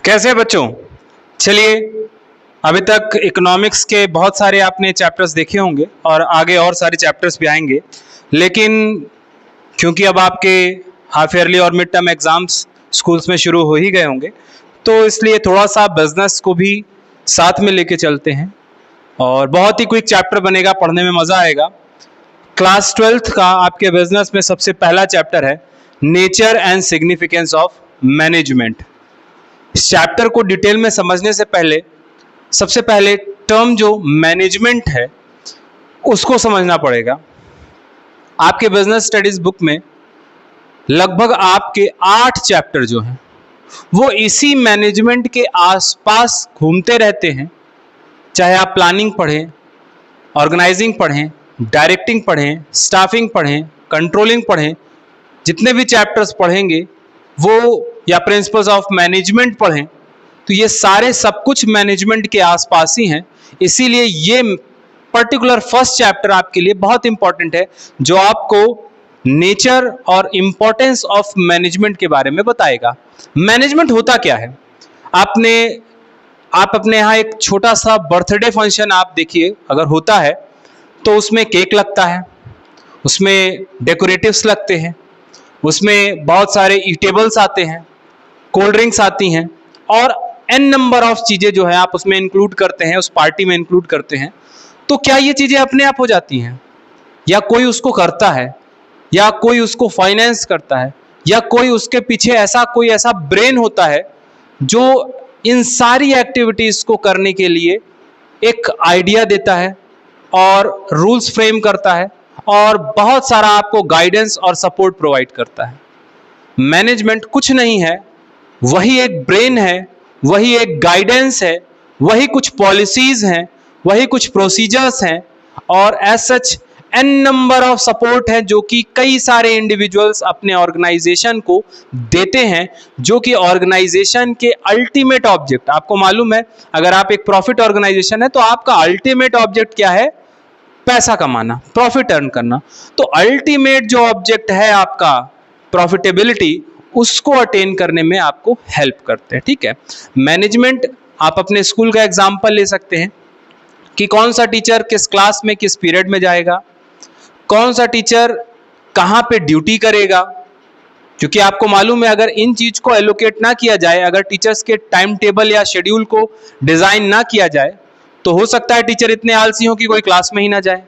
कैसे बच्चों? चलिए, अभी तक इकोनॉमिक्स के बहुत सारे आपने चैप्टर्स देखे होंगे और आगे और सारे चैप्टर्स भी आएंगे, लेकिन क्योंकि अब आपके हाफ ईयरली और मिड टर्म एग्जाम्स स्कूल्स में शुरू हो ही गए होंगे, तो इसलिए थोड़ा सा बिजनेस को भी साथ में लेके चलते हैं और बहुत ही क्विक चैप्टर बनेगा, पढ़ने में मज़ा आएगा। क्लास 12th का आपके बिजनेस में सबसे पहला चैप्टर है nature and significance of management. इस चैप्टर को डिटेल में समझने से पहले सबसे पहले टर्म जो मैनेजमेंट है उसको समझना पड़ेगा। आपके बिजनेस स्टडीज बुक में लगभग आपके 8 चैप्टर जो हैं वो इसी मैनेजमेंट के आसपास घूमते रहते हैं। चाहे आप प्लानिंग पढ़ें, ऑर्गेनाइजिंग पढ़ें, डायरेक्टिंग पढ़ें, स्टाफिंग पढ़ें, कंट्रोलिंग पढ़ें, जितने भी चैप्टर्स पढ़ेंगे वो या प्रिंसिपल्स ऑफ मैनेजमेंट पढ़ें, तो ये सारे सब कुछ मैनेजमेंट के आसपास ही हैं। इसीलिए ये पर्टिकुलर फर्स्ट चैप्टर आपके लिए बहुत इंपॉर्टेंट है, जो आपको नेचर और इंपॉर्टेंस ऑफ मैनेजमेंट के बारे में बताएगा। मैनेजमेंट होता क्या है? आप अपने यहाँ एक छोटा सा बर्थडे फंक्शन आप देखिए, अगर होता है तो उसमें केक लगता है, उसमें डेकोरेटिव्स लगते हैं, उसमें बहुत सारे ईटेबल्स आते हैं, कोल्ड ड्रिंक्स आती हैं और एन नंबर ऑफ चीज़ें जो है आप उसमें इंक्लूड करते हैं, उस पार्टी में इंक्लूड करते हैं। तो क्या ये चीज़ें अपने आप हो जाती हैं, या कोई उसको करता है, या कोई उसको फाइनेंस करता है, या कोई उसके पीछे कोई ऐसा ब्रेन होता है जो इन सारी एक्टिविटीज़ को करने के लिए एक आइडिया देता है और रूल्स फ्रेम करता है और बहुत सारा आपको गाइडेंस और सपोर्ट प्रोवाइड करता है? मैनेजमेंट कुछ नहीं है, वही एक ब्रेन है, वही एक गाइडेंस है, वही कुछ पॉलिसीज हैं, वही कुछ प्रोसीजर्स हैं और as such n number of support है जो कि कई सारे इंडिविजुअल्स अपने ऑर्गेनाइजेशन को देते हैं, जो कि ऑर्गेनाइजेशन के अल्टीमेट ऑब्जेक्ट, आपको मालूम है अगर आप एक प्रॉफिट ऑर्गेनाइजेशन है तो आपका अल्टीमेट ऑब्जेक्ट क्या है? पैसा कमाना, प्रॉफिट अर्न करना। तो अल्टीमेट जो ऑब्जेक्ट है आपका प्रॉफिटेबिलिटी, उसको अटेन करने में आपको हेल्प करते हैं। ठीक है, मैनेजमेंट आप अपने स्कूल का एग्जांपल ले सकते हैं कि कौन सा टीचर किस क्लास में किस पीरियड में जाएगा, कौन सा टीचर कहाँ पे ड्यूटी करेगा, क्योंकि आपको मालूम है अगर इन चीज को एलोकेट ना किया जाए, अगर टीचर्स के टाइम टेबल या शेड्यूल को डिजाइन ना किया जाए, तो हो सकता है टीचर इतने आलसी हो कि कोई क्लास में ही ना जाए,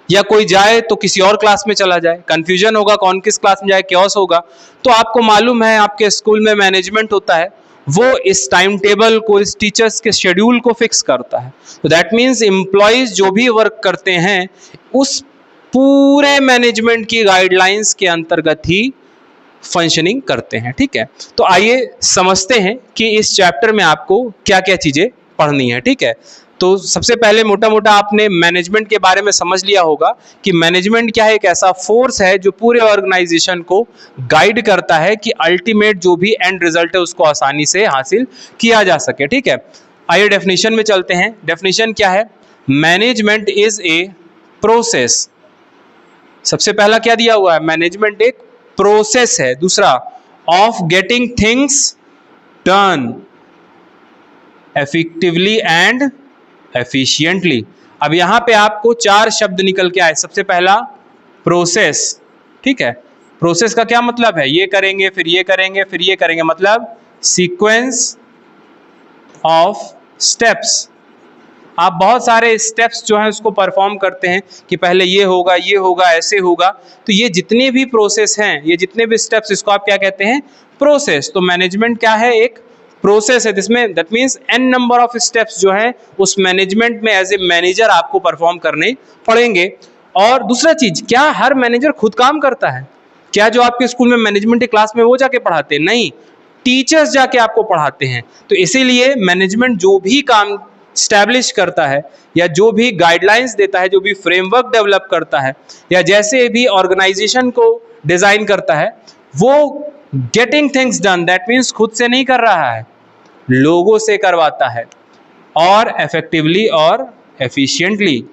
या कोई जाए तो किसी और क्लास में चला जाए, कंफ्यूजन होगा कौन किस क्लास में जाए, क्योस होगा। तो आपको मालूम है आपके स्कूल में मैनेजमेंट होता है, वो इस टाइम टेबल को, इस टीचर्स के शेड्यूल को फिक्स करता है। तो दैट मीन्स एम्प्लॉयज जो भी वर्क करते हैं उस पूरे मैनेजमेंट की गाइडलाइंस के अंतर्गत ही फंक्शनिंग करते हैं। ठीक है, तो आइए समझते हैं कि इस चैप्टर में आपको क्या क्या चीजें पढ़नी है। ठीक है, तो सबसे पहले मोटा मोटा आपने मैनेजमेंट के बारे में समझ लिया होगा कि मैनेजमेंट क्या है, एक ऐसा फोर्स है जो पूरे ऑर्गेनाइजेशन को गाइड करता है कि अल्टीमेट जो भी एंड रिजल्ट है उसको आसानी से हासिल किया जा सके। ठीक है, आइए डेफिनेशन में चलते हैं। डेफिनेशन क्या है? Management is a process. सबसे पहला क्या दिया हुआ है? मैनेजमेंट एक प्रोसेस है। दूसरा, of getting things done effectively and efficiently. अब यहां पे आपको 4 शब्द निकल के आए। सबसे पहला प्रोसेस। ठीक है, प्रोसेस का क्या मतलब है? ये करेंगे, फिर ये करेंगे, फिर ये करेंगे, मतलब सीक्वेंस ऑफ स्टेप्स। आप बहुत सारे स्टेप्स जो हैं उसको परफॉर्म करते हैं कि पहले ये होगा, ये होगा, ऐसे होगा। तो ये जितने भी प्रोसेस हैं, ये जितने भी स्टेप्स, इसको आप क्या कहते हैं? प्रोसेस। तो मैनेजमेंट क्या है? एक प्रोसेस है, जिसमें that means n number of steps जो हैं उस मैनेजमेंट में एज ए मैनेजर आपको परफॉर्म करने पड़ेंगे। और दूसरा चीज, क्या हर मैनेजर खुद काम करता है? क्या जो आपके स्कूल में मैनेजमेंट की क्लास में वो जाके पढ़ाते हैं? नहीं, टीचर्स जाके आपको पढ़ाते हैं। तो इसीलिए मैनेजमेंट जो भी काम स्टैब्लिश करता है, या जो भी गाइडलाइंस देता है, जो भी फ्रेमवर्क डेवलप करता है, या जैसे भी ऑर्गेनाइजेशन को डिजाइन करता है, वो getting things done, that means खुद से नहीं कर रहा है, लोगों से करवाता है, और इफेक्टिवली और एफिशिएंटली।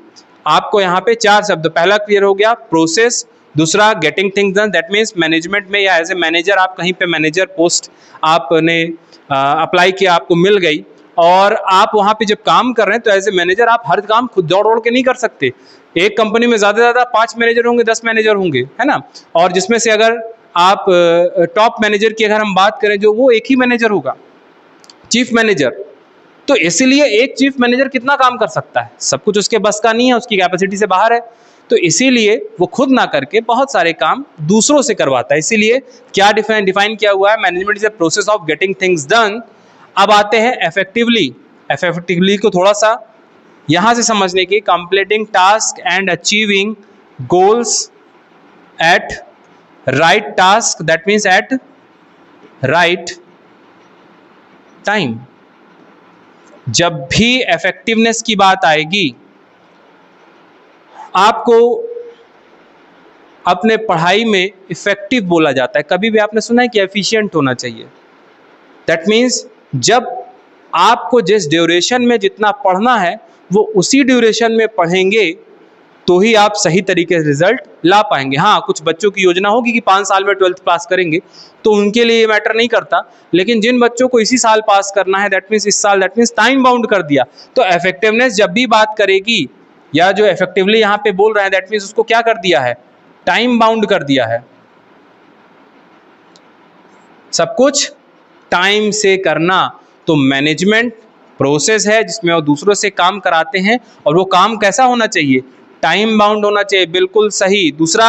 आपको यहाँ पे 4 शब्द, पहला क्लियर हो गया प्रोसेस, दूसरा getting things done, that means management में या एज ए मैनेजर आप कहीं पे मैनेजर पोस्ट आपने अप्लाई किया, आपको मिल गई और आप वहाँ पे जब काम कर रहे हैं तो एज ए मैनेजर आप हर काम खुद दौड़ दौड़ के नहीं कर सकते। एक कंपनी में ज़्यादा से ज़्यादा 5 मैनेजर होंगे, 10 मैनेजर होंगे, है ना, और जिसमें से अगर आप टॉप मैनेजर की अगर हम बात करें जो वो एक ही मैनेजर होगा, चीफ मैनेजर। तो इसीलिए एक चीफ मैनेजर कितना काम कर सकता है, सब कुछ उसके बस का नहीं है, उसकी कैपेसिटी से बाहर है। तो इसीलिए वो खुद ना करके बहुत सारे काम दूसरों से करवाता है। इसीलिए क्या डिफाइन किया हुआ है, management is a process of getting things done. अब आते हैं इफेक्टिवली। इफेक्टिवली को थोड़ा सा यहां से समझने की, completing task and achieving goals at right task, that means at right time. जब भी इफेक्टिवनेस की बात आएगी, आपको अपने पढ़ाई में इफेक्टिव बोला जाता है, कभी भी आपने सुना है कि एफिशिएंट होना चाहिए। दैट मीन्स जब आपको जिस ड्यूरेशन में जितना पढ़ना है वो उसी ड्यूरेशन में पढ़ेंगे तो ही आप सही तरीके से रिजल्ट ला पाएंगे। हाँ, कुछ बच्चों की योजना होगी कि 5 साल में 12th पास करेंगे, तो उनके लिए ये मैटर नहीं करता। लेकिन जिन बच्चों को इसी साल पास करना है, दैट मीन्स इस साल, दैट मीन्स टाइम बाउंड कर दिया। तो इफेक्टिवनेस जब भी बात करेगी या जो इफेक्टिवली यहाँ पे बोल रहे हैं, दैट मीन्स उसको क्या कर दिया है, टाइम बाउंड कर दिया है। सब कुछ टाइम से करना। तो मैनेजमेंट प्रोसेस है जिसमें वो दूसरों से काम कराते हैं, और वो काम कैसा होना चाहिए, टाइम बाउंड होना चाहिए, बिल्कुल सही। दूसरा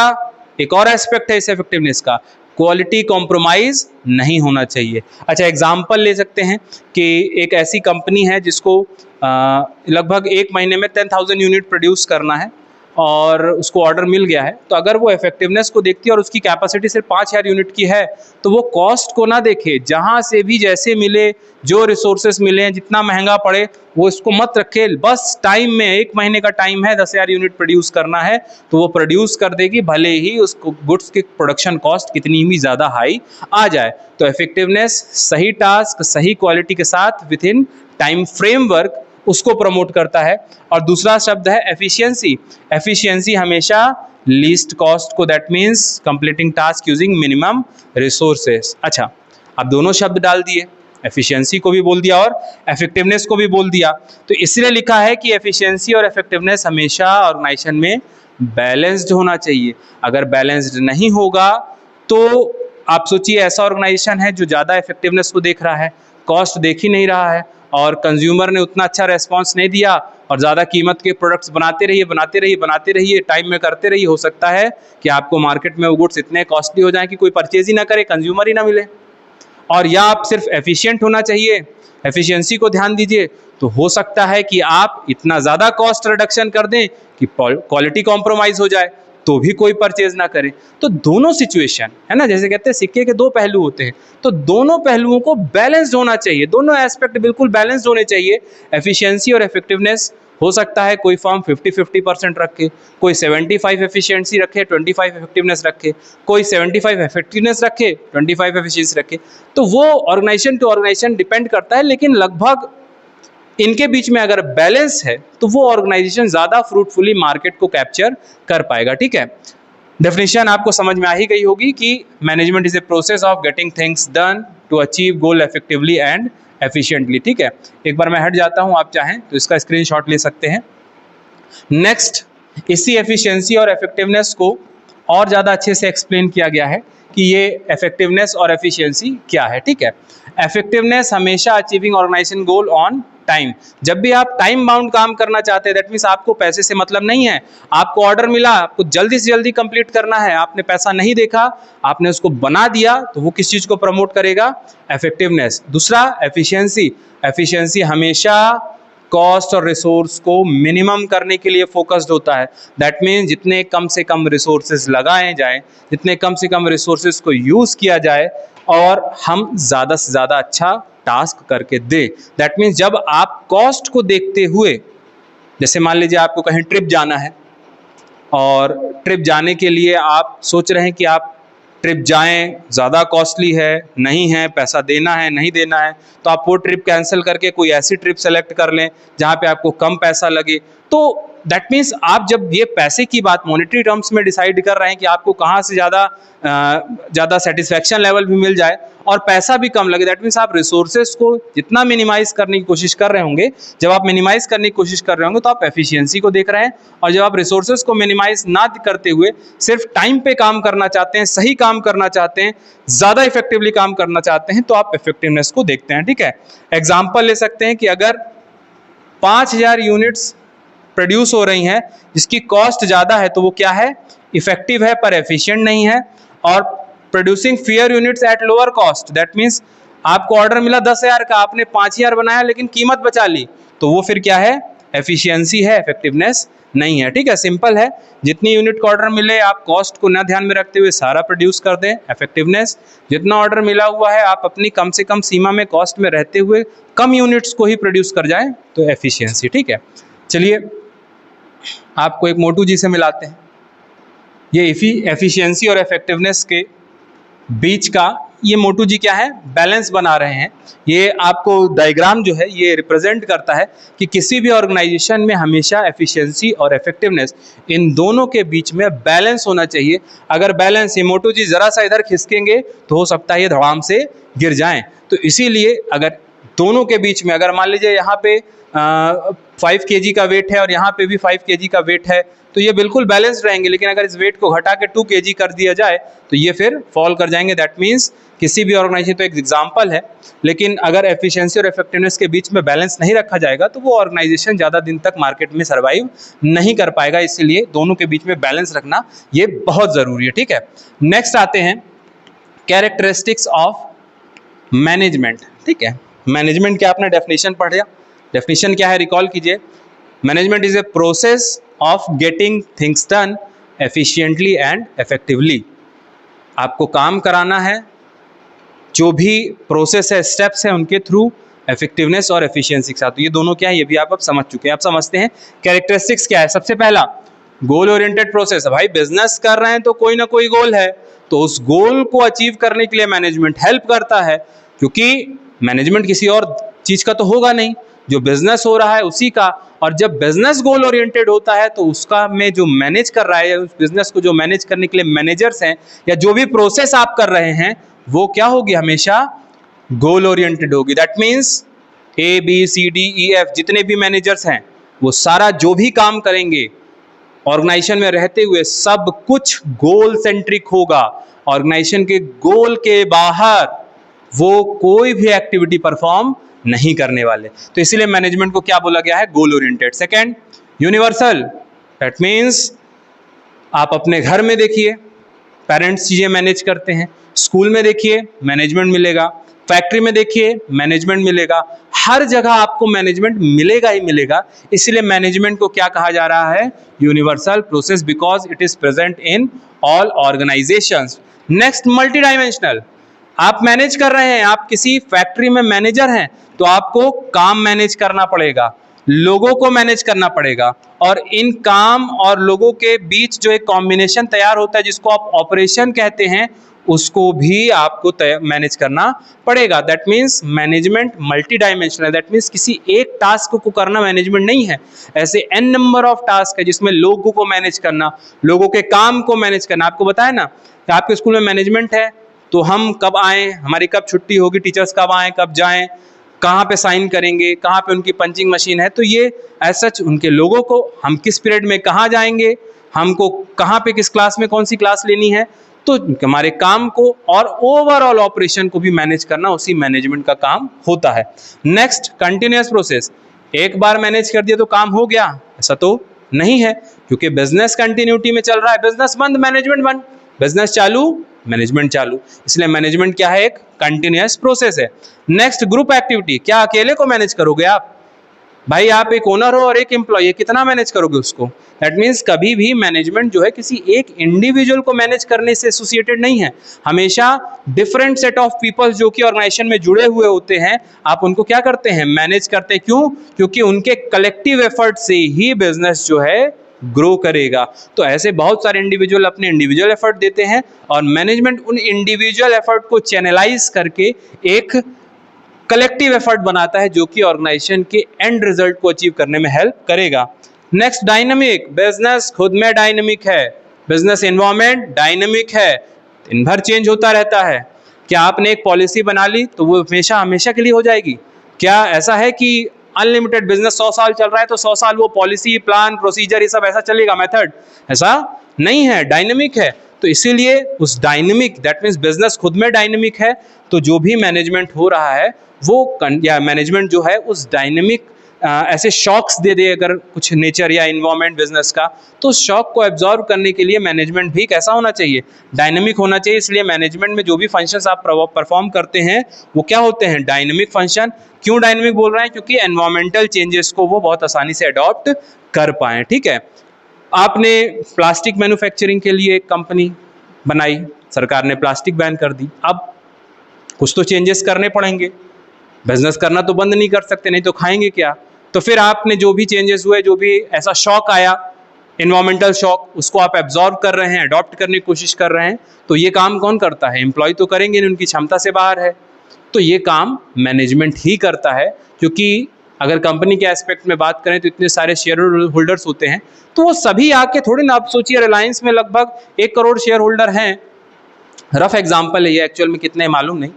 एक और एस्पेक्ट है इस इफेक्टिवनेस का, क्वालिटी कॉम्प्रोमाइज नहीं होना चाहिए। अच्छा, एग्जांपल ले सकते हैं कि एक ऐसी कंपनी है जिसको लगभग 1 महीने में 10,000 यूनिट प्रोड्यूस करना है और उसको ऑर्डर मिल गया है। तो अगर वो इफेक्टिवनेस को देखती है और उसकी कैपेसिटी सिर्फ 5,000 यूनिट की है, तो वो कॉस्ट को ना देखे, जहाँ से भी जैसे मिले, जो रिसोर्सेस मिले हैं, जितना महंगा पड़े वो इसको मत रखे। बस टाइम में 1 महीने का टाइम है, 10,000 यूनिट प्रोड्यूस करना है तो वो प्रोड्यूस कर देगी, भले ही उसको गुड्स की प्रोडक्शन कॉस्ट कितनी भी ज़्यादा हाई आ जाए। तो इफेक्टिवनेस सही टास्क सही क्वालिटी के साथ विद इन टाइम फ्रेमवर्क उसको प्रमोट करता है। और दूसरा शब्द है एफिशिएंसी। एफिशिएंसी हमेशा लीस्ट कॉस्ट को, that means completing task using minimum resources. अच्छा, अब दोनों शब्द डाल दिए, एफिशिएंसी को भी बोल दिया और इफेक्टिवनेस को भी बोल दिया। तो इसलिए लिखा है कि एफिशिएंसी और इफेक्टिवनेस हमेशा ऑर्गेनाइजेशन में बैलेंस्ड होना चाहिए। अगर बैलेंस्ड नहीं होगा तो आप सोचिए, ऐसा ऑर्गेनाइजेशन है जो ज़्यादा इफेक्टिवनेस को देख रहा है, कॉस्ट देख ही नहीं रहा है, और कंज्यूमर ने उतना अच्छा रेस्पॉन्स नहीं दिया और ज़्यादा कीमत के प्रोडक्ट्स बनाते रहिए, टाइम में करते रहिए। हो सकता है कि आपको मार्केट में वो गुड्स इतने कॉस्टली हो जाएं कि कोई परचेज ही ना करे, कंज्यूमर ही ना मिले। और या आप सिर्फ एफिशिएंट होना चाहिए, एफिशिएंसी को ध्यान दीजिए, तो हो सकता है कि आप इतना ज़्यादा कॉस्ट रिडक्शन कर दें कि क्वालिटी कॉम्प्रोमाइज़ हो जाए, तो भी कोई परचेज ना करे। तो दोनों सिचुएशन है ना, जैसे कहते हैं सिक्के के 2 पहलू होते हैं, तो दोनों पहलुओं को बैलेंस्ड होना चाहिए, दोनों एस्पेक्ट बिल्कुल बैलेंस्ड होने चाहिए। एफिशिएंसी और इफेक्टिवनेस हो सकता है कोई फर्म 50-50% रखे, कोई 75 एफिशिएंसी रखे 25 इफेक्टिवनेस रखे, कोई 75 इफेक्टिवनेस रखे 25 एफिशिएंसी रखे। तो वो ऑर्गेनाइजेशन टू ऑर्गेनाइजेशन डिपेंड करता है, लेकिन लगभग इनके बीच में अगर बैलेंस है तो वो ऑर्गेनाइजेशन ज़्यादा फ्रूटफुली मार्केट को कैप्चर कर पाएगा। ठीक है, डेफिनेशन आपको समझ में आ ही गई होगी कि management is a process of getting things done to achieve goal effectively and efficiently. ठीक है, एक बार मैं हट जाता हूं, आप चाहें तो इसका स्क्रीनशॉट ले सकते हैं। नेक्स्ट, इसी एफिशिएंसी और इफेक्टिवनेस को और ज़्यादा अच्छे से एक्सप्लेन किया गया है कि ये इफेक्टिवनेस और एफिशिएंसी क्या है। ठीक है, इफेक्टिवनेस हमेशा achieving organisation goal on time. जब भी आप टाइम बाउंड काम करना चाहते हैं, दैट मीन्स आपको पैसे से मतलब नहीं है, आपको ऑर्डर मिला, आपको जल्दी से जल्दी कंप्लीट करना है, आपने पैसा नहीं देखा, आपने उसको बना दिया, तो वो किस चीज को प्रमोट करेगा, इफेक्टिवनेस। दूसरा एफिशिएंसी। एफिशिएंसी हमेशा कॉस्ट और रिसोर्स को मिनिमम करने के लिए फोकस्ड होता है। दैट मीन्स जितने कम से कम रिसोर्सेज लगाए जाएं, जितने कम से कम रिसोर्सेज को यूज किया जाए और हम ज़्यादा से ज़्यादा अच्छा टास्क करके दे। दैट मीन्स जब आप कॉस्ट को देखते हुए, जैसे मान लीजिए आपको कहीं ट्रिप जाना है और ट्रिप जाने के लिए आप सोच रहे हैं कि आप ट्रिप जाएं, ज़्यादा कॉस्टली है, नहीं है, पैसा देना है, नहीं देना है, तो आप वो ट्रिप कैंसिल करके कोई ऐसी ट्रिप सेलेक्ट कर लें जहाँ पे आपको कम पैसा लगे। तो दैट मीन्स आप जब ये पैसे की बात मॉनेटरी टर्म्स में डिसाइड कर रहे हैं कि आपको कहाँ से ज़्यादा सेटिस्फैक्शन लेवल भी मिल जाए और पैसा भी कम लगे, दैट मीन्स आप रिसोर्सेज को जितना मिनिमाइज करने की कोशिश कर रहे होंगे, जब आप मिनिमाइज करने की कोशिश कर रहे होंगे तो आप एफिशिएंसी को देख रहे हैं, और जब आप रिसोर्सेज को मिनिमाइज ना करते हुए सिर्फ टाइम पे काम करना चाहते हैं, सही काम करना चाहते हैं, ज़्यादा इफेक्टिवली काम करना चाहते हैं, तो आप इफेक्टिवनेस को देखते हैं। ठीक है, एग्जाम्पल ले सकते हैं कि अगर 5000 यूनिट्स प्रोड्यूस हो रही हैं जिसकी कॉस्ट ज़्यादा है, तो वो क्या है, इफेक्टिव है पर एफिशिएंट नहीं है। और producing fair units at lower cost, that means आपको ऑर्डर मिला 10,000 का, आपने 5,000 बनाया लेकिन कीमत बचा ली, तो वो फिर क्या है, एफिशिएंसी है, इफेक्टिवनेस नहीं है। ठीक है, सिंपल है, जितनी यूनिट का ऑर्डर मिले आप कॉस्ट को ना ध्यान में रखते हुए सारा प्रोड्यूस कर दें, इफेक्टिवनेस। जितना ऑर्डर मिला हुआ है आप अपनी कम से कम सीमा में कॉस्ट में रहते हुए कम यूनिट्स को ही प्रोड्यूस कर जाएं, तो एफिशिएंसी। ठीक है, चलिए आपको एक मोटू जी से मिलाते हैं। ये एफिशिएंसी और इफेक्टिवनेस के बीच का ये मोटू जी क्या है, बैलेंस बना रहे हैं। ये आपको डायग्राम जो है ये रिप्रेजेंट करता है कि किसी भी ऑर्गेनाइजेशन में हमेशा एफिशिएंसी और इफेक्टिवनेस इन दोनों के बीच में बैलेंस होना चाहिए। अगर बैलेंस, ये मोटू जी ज़रा सा इधर खिसकेंगे तो हो सकता है ये धड़ाम से गिर जाएं। तो इसीलिए अगर दोनों के बीच में, अगर मान लीजिए यहाँ पे 5 kg का वेट है और यहाँ पे भी 5 kg का वेट है, तो ये बिल्कुल बैलेंस्ड रहेंगे। लेकिन अगर इस वेट को घटा के 2 kg कर दिया जाए तो ये फिर फॉल कर जाएंगे। दैट मीन्स किसी भी ऑर्गेनाइजेशन, तो एक एग्जांपल है, लेकिन अगर एफिशिएंसी और इफेक्टिवनेस के बीच में बैलेंस नहीं रखा जाएगा तो वो ऑर्गेनाइजेशन ज़्यादा दिन तक मार्केट में सर्वाइव नहीं कर पाएगा। इसलिए दोनों के बीच में बैलेंस रखना ये बहुत ज़रूरी है। ठीक है, नेक्स्ट आते हैं कैरेक्टरिस्टिक्स ऑफ मैनेजमेंट। ठीक है, मैनेजमेंट क्या आपने डेफिनेशन पढ़ा, डेफिनेशन क्या है रिकॉल कीजिए। Management is a process of getting things done efficiently and effectively. आपको काम कराना है, जो भी प्रोसेस है, स्टेप्स हैं, उनके थ्रू इफेक्टिवनेस और एफिशिएंसी के साथ। तो ये दोनों क्या है ये भी आप अब समझ चुके हैं। आप समझते हैं कैरेक्टरिस्टिक्स क्या है। सबसे पहला गोल ओरिएंटेड प्रोसेस है। भाई बिजनेस कर रहे हैं तो कोई ना कोई गोल है, तो उस गोल को अचीव करने के लिए मैनेजमेंट हेल्प करता है, क्योंकि मैनेजमेंट किसी और चीज का तो होगा नहीं, जो बिजनेस हो रहा है उसी का। और जब बिजनेस गोल ओरिएंटेड होता है तो उसका में जो मैनेज कर रहा है, या उस बिजनेस को जो मैनेज करने के लिए मैनेजर्स हैं, या जो भी प्रोसेस आप कर रहे हैं, वो क्या होगी, हमेशा गोल ओरिएंटेड होगी। दैट मीन्स ABCDEF जितने भी मैनेजर्स हैं वो सारा जो भी काम करेंगे ऑर्गेनाइजेशन में रहते हुए सब कुछ गोल सेंट्रिक होगा। ऑर्गेनाइजेशन के गोल के बाहर वो कोई भी एक्टिविटी परफॉर्म नहीं करने वाले। तो इसीलिए मैनेजमेंट को क्या बोला गया है, goal oriented. Second, universal. That means आप अपने घर में देखिए पेरेंट्स चीज़ें मैनेज करते हैं, स्कूल में देखिए मैनेजमेंट मिलेगा, फैक्ट्री में देखिए मैनेजमेंट मिलेगा, हर जगह आपको मैनेजमेंट मिलेगा ही मिलेगा। इसलिए मैनेजमेंट को क्या कहा जा रहा है, universal process, because it is present in all organisations. Next, multi dimensional. आप मैनेज कर रहे हैं, आप किसी फैक्ट्री में मैनेजर हैं, तो आपको काम मैनेज करना पड़ेगा, लोगों को मैनेज करना पड़ेगा, और इन काम और लोगों के बीच जो एक कॉम्बिनेशन तैयार होता है जिसको आप ऑपरेशन कहते हैं, उसको भी आपको मैनेज करना पड़ेगा। That means management multi dimensional. That means किसी एक टास्क को करना मैनेजमेंट नहीं है, ऐसे n नंबर ऑफ टास्क है जिसमें लोगों को मैनेज करना, लोगों के काम को मैनेज करना। आपको बताया ना कि आपके स्कूल में मैनेजमेंट है, तो हम कब आएँ, हमारी कब छुट्टी होगी, टीचर्स कब आएँ कब जाएँ, कहाँ पे साइन करेंगे, कहाँ पे उनकी पंचिंग मशीन है, तो ये ऐसा उनके लोगों को हम किस पीरियड में कहाँ जाएंगे, हमको कहाँ पे किस क्लास में कौन सी क्लास लेनी है, तो हमारे काम को और ओवरऑल ऑपरेशन को भी मैनेज करना उसी मैनेजमेंट का काम होता है। Next, continuous process. एक बार मैनेज कर दिया तो काम हो गया, ऐसा तो नहीं है, क्योंकि बिजनेस कंटिन्यूटी में चल रहा है। बिजनेस बंद मैनेजमेंट बंद, बिजनेस चालू मैनेजमेंट चालू। इसलिए मैनेजमेंट क्या है, एक कंटिन्यूअस प्रोसेस है। Next, group activity. क्या अकेले को मैनेज करोगे आप? भाई आप एक ओनर हो और एक एम्प्लॉय, कितना मैनेज करोगे उसको? दैट मीन्स कभी भी मैनेजमेंट जो है किसी एक इंडिविजुअल को मैनेज करने से एसोसिएटेड नहीं है, हमेशा डिफरेंट सेट ऑफ पीपल जो कि ऑर्गेनाइजेशन में जुड़े हुए होते हैं, आप उनको क्या करते हैं, मैनेज करते हैं। क्यों? क्योंकि उनके कलेक्टिव एफर्ट से ही बिजनेस जो है ग्रो करेगा। तो ऐसे बहुत सारे इंडिविजुअल अपने इंडिविजुअल एफर्ट देते हैं और मैनेजमेंट उन इंडिविजुअल एफर्ट को चैनलाइज करके एक कलेक्टिव एफर्ट बनाता है जो कि ऑर्गेनाइजेशन के एंड रिजल्ट को अचीव करने में हेल्प करेगा। नेक्स्ट डायनामिक, बिजनेस खुद में डायनामिक है, बिजनेस एनवायरनमेंट डायनामिक है, दिन भर चेंज होता रहता है। क्या आपने एक पॉलिसी बना ली तो वो हमेशा हमेशा के लिए हो जाएगी? क्या ऐसा है कि अनलिमिटेड बिजनेस 100 साल चल रहा है तो 100 साल वो पॉलिसी, प्लान, प्रोसीजर ये सब ऐसा चलेगा, मेथड? ऐसा नहीं है, डायनेमिक है। तो इसीलिए उस डायनेमिक, दैट मीन्स बिजनेस खुद में डायनेमिक है, तो जो भी मैनेजमेंट हो रहा है वो या मैनेजमेंट जो है उस डायनेमिक ऐसे शॉक्स दे दे अगर कुछ नेचर या इन्वायरमेंट बिजनेस का, तो उस शॉक को एब्जॉर्व करने के लिए मैनेजमेंट भी कैसा होना चाहिए? डायनेमिक होना चाहिए। इसलिए मैनेजमेंट में जो भी फंक्शंस आप परफॉर्म करते हैं वो क्या होते हैं? Dynamic function. क्यों डायनेमिक बोल रहे हैं? क्योंकि एनवायरमेंटल चेंजेस को वो बहुत आसानी से अडॉप्ट कर पाएं। ठीक है, आपने प्लास्टिक मैन्युफैक्चरिंग के लिए एक कंपनी बनाई, सरकार ने प्लास्टिक बैन कर दी, अब कुछ तो चेंजेस करने पड़ेंगे, बिजनेस करना तो बंद नहीं कर सकते, नहीं तो खाएंगे क्या? तो फिर आपने जो भी चेंजेस हुए, जो भी ऐसा शॉक आया, इन्वायरमेंटल शॉक, उसको आप एब्जॉर्ब कर रहे हैं, अडॉप्ट करने की कोशिश कर रहे हैं, तो ये काम कौन करता है? एम्प्लॉय तो करेंगे नहीं, उनकी क्षमता से बाहर है, तो ये काम मैनेजमेंट ही करता है। क्योंकि अगर कंपनी के एस्पेक्ट में बात करें तो इतने सारे शेयर होल्डर्स होते हैं, तो वो सभी आके थोड़ी ना, आप सोचिए रिलायंस में लगभग 1 करोड़ शेयर होल्डर हैं, रफ एग्जाम्पल है ये, एक्चुअल में कितने मालूम नहीं,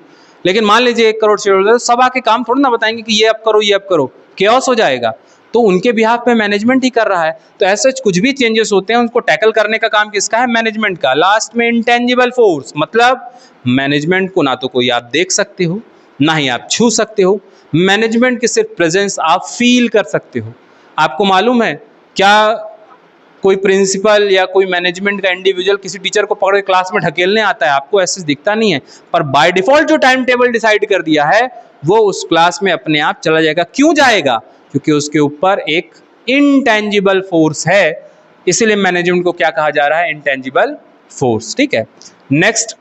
लेकिन मान लीजिए 1 करोड़ शेयर होल्डर, सब आके काम थोड़ी ना बताएंगे कि ये अब करो, ये अब करो, केओस हो जाएगा। तो उनके बिहाफ पे मैनेजमेंट ही कर रहा है। तो ऐसे कुछ भी चेंजेस होते हैं उनको टैकल करने का काम किसका है? मैनेजमेंट का। लास्ट में इंटेंजिबल फोर्स, मतलब मैनेजमेंट को ना तो कोई आप देख सकते हो, ना ही आप छू सकते हो, मैनेजमेंट की सिर्फ प्रेजेंस आप फील कर सकते हो। आपको मालूम है क्या कोई प्रिंसिपल या कोई मैनेजमेंट का इंडिविजुअल किसी टीचर को पकड़ के क्लास में ढकेलने आता है? आपको ऐसे दिखता नहीं है, पर बाय डिफॉल्ट जो टाइम टेबल डिसाइड कर दिया है वो उस क्लास में अपने आप चला जाएगा। क्यों जाएगा? क्योंकि उसके ऊपर एक इंटेंजिबल फोर्स है। इसीलिए मैनेजमेंट को क्या कहा जा रहा है? Intangible force. ठीक है, next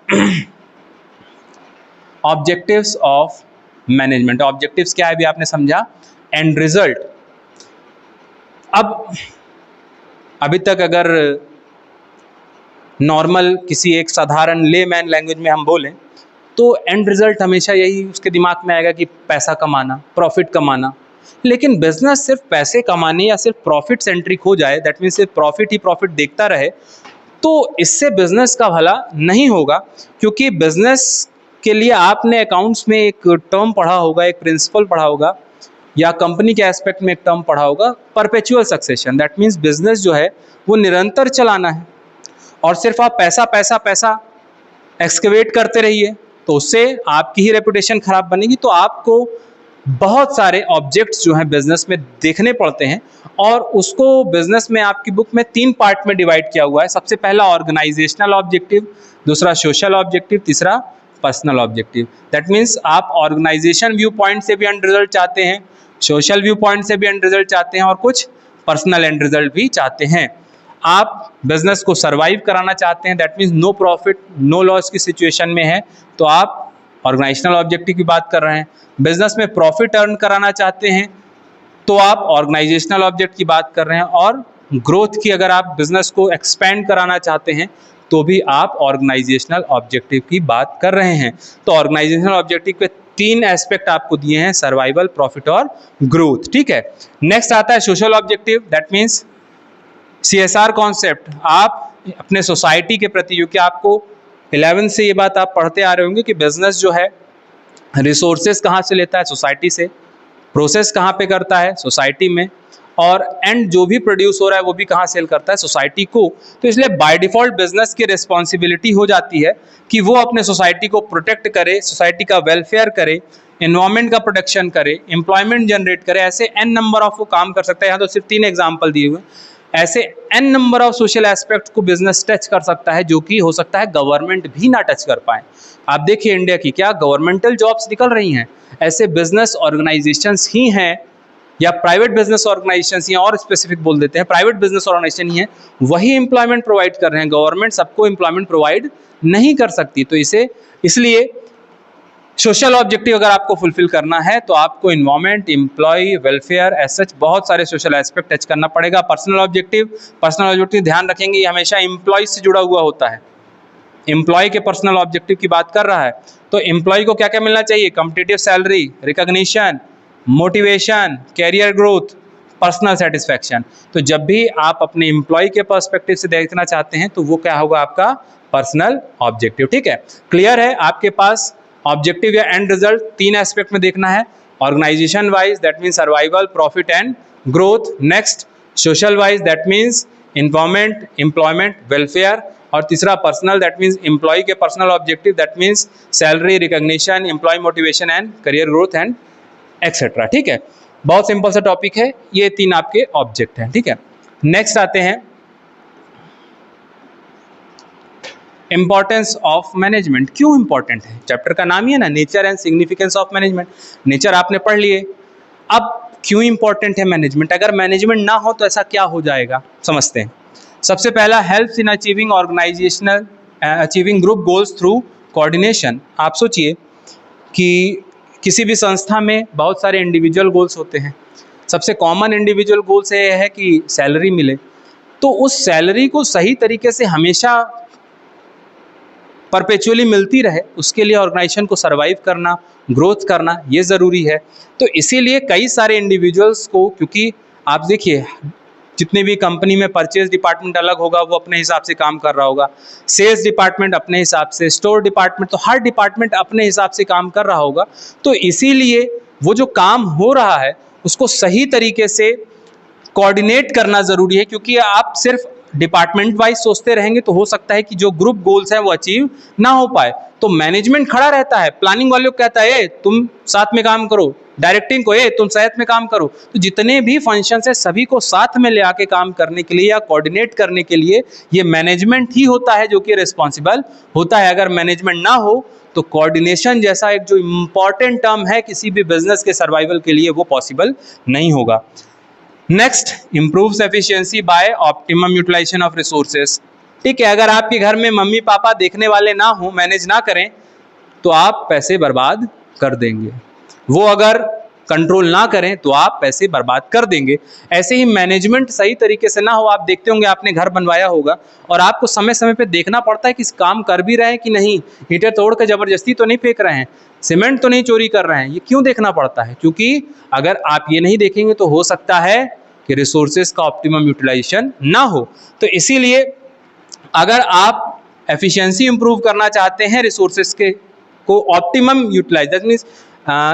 objectives of management. Objectives क्या है भी आपने समझा, एंड रिजल्ट। अब अभी तक अगर नॉर्मल किसी एक साधारण लेमैन लैंग्वेज में हम बोलें तो एंड रिजल्ट हमेशा यही उसके दिमाग में आएगा कि पैसा कमाना, प्रॉफिट कमाना। लेकिन बिजनेस सिर्फ पैसे कमाने या सिर्फ प्रॉफिट सेंट्रिक हो जाए, दैट मीन्स सिर्फ प्रॉफिट ही प्रॉफिट देखता रहे, तो इससे बिजनेस का भला नहीं होगा। क्योंकि बिजनेस के लिए आपने अकाउंट्स में एक टर्म पढ़ा होगा, एक प्रिंसिपल पढ़ा होगा, या कंपनी के एस्पेक्ट में एक टर्म पढ़ा होगा, perpetual succession. That means business जो है वो निरंतर चलाना है, और सिर्फ आप पैसा पैसा पैसा एक्सकेवेट करते रहिए तो उससे आपकी ही रेपुटेशन खराब बनेगी। तो आपको बहुत सारे ऑब्जेक्ट्स जो हैं बिजनेस में देखने पड़ते हैं, और उसको बिजनेस में आपकी बुक में 3 पार्ट में डिवाइड किया हुआ है। सबसे पहला ऑर्गेनाइजेशनल ऑब्जेक्टिव, दूसरा सोशल ऑब्जेक्टिव, तीसरा पर्सनल ऑब्जेक्टिव। दैट मीन्स आप ऑर्गेनाइजेशन व्यू पॉइंट से भी एंड रिजल्ट चाहते हैं, सोशल व्यू पॉइंट से भी एंड रिजल्ट चाहते हैं, और कुछ पर्सनल एंड रिजल्ट भी चाहते हैं। आप बिजनेस को सर्वाइव कराना चाहते हैं, that means no profit no loss की सिचुएशन में है, तो आप ऑर्गेनाइजेशनल ऑब्जेक्टिव की बात कर रहे हैं। बिजनेस में प्रॉफिट अर्न कराना चाहते हैं तो आप ऑर्गेनाइजेशनल ऑब्जेक्ट की बात कर रहे हैं, और ग्रोथ की अगर आप बिजनेस को एक्सपेंड कराना चाहते हैं तो भी आप ऑर्गेनाइजेशनल ऑब्जेक्टिव की बात कर रहे हैं। तो ऑर्गेनाइजेशनल ऑब्जेक्टिव के 3 एस्पेक्ट आपको दिए हैं, सर्वाइवल, प्रॉफिट और ग्रोथ। ठीक है, नेक्स्ट आता है social objective, that means CSR concept. आप अपने सोसाइटी के प्रति, क्योंकि आपको 11 से ये बात आप पढ़ते आ रहे होंगे कि बिजनेस जो है रिसोर्सेज कहाँ से लेता है? सोसाइटी से। प्रोसेस कहाँ पे करता है? सोसाइटी में। और एंड जो भी प्रोड्यूस हो रहा है वो भी कहाँ सेल करता है? सोसाइटी को। तो इसलिए बाय डिफॉल्ट बिजनेस की रिस्पॉन्सिबिलिटी हो जाती है कि वो अपने सोसाइटी को प्रोटेक्ट करे, सोसाइटी का वेलफेयर करे, एनवायरमेंट का प्रोटेक्शन करे, एम्प्लॉयमेंट जनरेट करे। ऐसे एन नंबर ऑफ वो काम कर सकता है। यहाँ तो सिर्फ 3 एग्जाम्पल दिए हुए। ऐसे n number of social aspect को बिजनेस टच कर सकता है, जो कि हो सकता है गवर्नमेंट भी ना टच कर पाए। आप देखिए इंडिया की क्या गवर्नमेंटल जॉब्स निकल रही हैं, ऐसे बिजनेस ऑर्गेनाइजेशंस ही हैं, या प्राइवेट बिजनेस ऑर्गेनाइजेशंस ही हैं, और स्पेसिफिक बोल देते हैं प्राइवेट बिजनेस ऑर्गेनाइजेशन ही हैं, वही एम्प्लॉयमेंट प्रोवाइड कर रहे हैं। गवर्नमेंट सबको एम्प्लॉयमेंट प्रोवाइड नहीं कर सकती। तो इसलिए सोशल ऑब्जेक्टिव अगर आपको फुलफिल करना है तो आपको environment, employ welfare, as such बहुत सारे सोशल एस्पेक्ट टच करना पड़ेगा। पर्सनल ऑब्जेक्टिव ध्यान रखेंगे ये हमेशा एम्प्लॉय से जुड़ा हुआ होता है। एम्प्लॉय के पर्सनल ऑब्जेक्टिव की बात कर रहा है तो एम्प्लॉय को क्या क्या मिलना चाहिए? Competitive salary, recognition, motivation, career growth, personal satisfaction. तो जब भी आप अपने एम्प्लॉय के पर्सपेक्टिव से देखना चाहते हैं तो वो क्या होगा, आपका पर्सनल ऑब्जेक्टिव। ठीक है, क्लियर है? आपके पास ऑब्जेक्टिव या एंड रिजल्ट तीन एस्पेक्ट में देखना है, organisation wise that means survival, profit and growth. Next social wise that means environment, employment, welfare. और तीसरा पर्सनल दैट मीन्स एम्प्लॉय के personal objective that means salary, recognition, employ motivation and career growth and etcetera. ठीक है, बहुत simple सा topic है, ये तीन आपके ऑब्जेक्ट हैं। ठीक है, नेक्स्ट आते हैं इंपॉर्टेंस ऑफ मैनेजमेंट। क्यों इंपॉर्टेंट है? चैप्टर का नाम ही है ना, nature and significance of management. Nature आपने पढ़ लिए, अब क्यों इंपॉर्टेंट है मैनेजमेंट? अगर मैनेजमेंट ना हो तो ऐसा क्या हो जाएगा, समझते हैं। सबसे पहला, helps in achieving organisational achieving group goals through coordination. आप सोचिए कि किसी भी संस्था में बहुत सारे इंडिविजुअल गोल्स होते हैं। सबसे कॉमन इंडिविजुअल गोल्स ये है कि सैलरी मिले, तो उस सैलरी को सही तरीके से हमेशा परपेचुअली मिलती रहे, उसके लिए ऑर्गेनाइजेशन को सर्वाइव करना, ग्रोथ करना ये ज़रूरी है। तो इसीलिए कई सारे इंडिविजुअल्स को, क्योंकि आप देखिए जितने भी कंपनी में परचेज डिपार्टमेंट अलग होगा वो अपने हिसाब से काम कर रहा होगा, सेल्स डिपार्टमेंट अपने हिसाब से, स्टोर डिपार्टमेंट, तो हर डिपार्टमेंट अपने हिसाब से काम कर रहा होगा। तो इसीलिए वो जो काम हो रहा है उसको सही तरीके से कोऑर्डिनेट करना ज़रूरी है, क्योंकि आप सिर्फ डिपार्टमेंट वाइज सोचते रहेंगे तो हो सकता है कि जो ग्रुप गोल्स हैं वो अचीव ना हो पाए। तो मैनेजमेंट खड़ा रहता है, प्लानिंग वाले को कहता है तुम साथ में काम करो, डायरेक्टिंग को तुम साथ में काम करो। तो जितने भी फंक्शंस है सभी को साथ में ले आके काम करने के लिए या कोऑर्डिनेट करने के लिए ये मैनेजमेंट ही होता है जो कि रिस्पॉन्सिबल होता है। अगर मैनेजमेंट ना हो तो कोऑर्डिनेशन जैसा एक जो इम्पॉर्टेंट टर्म है किसी भी बिजनेस के सर्वाइवल के लिए वो पॉसिबल नहीं होगा। Next, improves efficiency by optimum utilisation of resources. ठीक है, अगर आपके घर में मम्मी पापा देखने वाले ना हो, मैनेज ना करें, तो आप पैसे बर्बाद कर देंगे। वो अगर कंट्रोल ना करें तो आप पैसे बर्बाद कर देंगे। ऐसे ही मैनेजमेंट सही तरीके से ना हो, आप देखते होंगे आपने घर बनवाया होगा और आपको समय समय पे देखना पड़ता है कि काम कर भी रहे हैं कि नहीं, ईंटें तोड़ के जबरदस्ती तो नहीं फेंक रहे हैं, सीमेंट तो नहीं चोरी कर रहे हैं। ये क्यों देखना पड़ता है? क्योंकि अगर आप ये नहीं देखेंगे तो हो सकता है कि रिसोर्सेज का ऑप्टिमम यूटिलाइजेशन ना हो। तो इसीलिए अगर आप एफिशिएंसी इंप्रूव करना चाहते हैं रिसोर्सेज के को optimum utilise that means